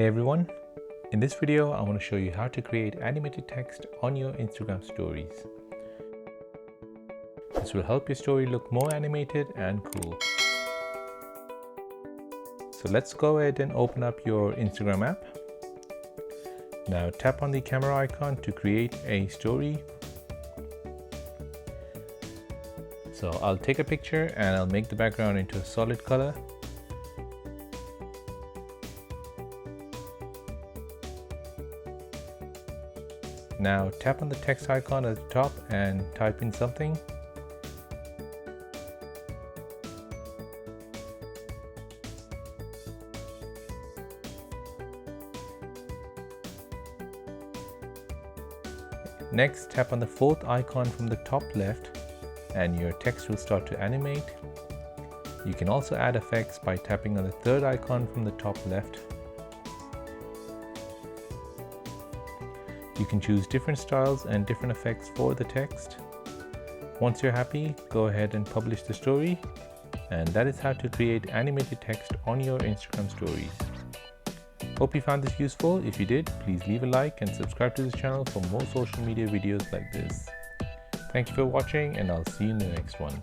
Hey everyone, in this video I want to show you how to create animated text on your Instagram stories. This will help your story look more animated and cool. So let's go ahead and open up your Instagram app. Now tap on the camera icon to create a story. So I'll take a picture and I'll make the background into a solid color. Now tap on the text icon at the top and type in something. Next, tap on the fourth icon from the top left and your text will start to animate. You can also add effects by tapping on the third icon from the top left. You can choose different styles and different effects for the text. Once you're happy, go ahead and publish the story. And that is how to create animated text on your Instagram stories. Hope you found this useful. If you did, please leave a like and subscribe to this channel for more social media videos like this. Thank you for watching and I'll see you in the next one.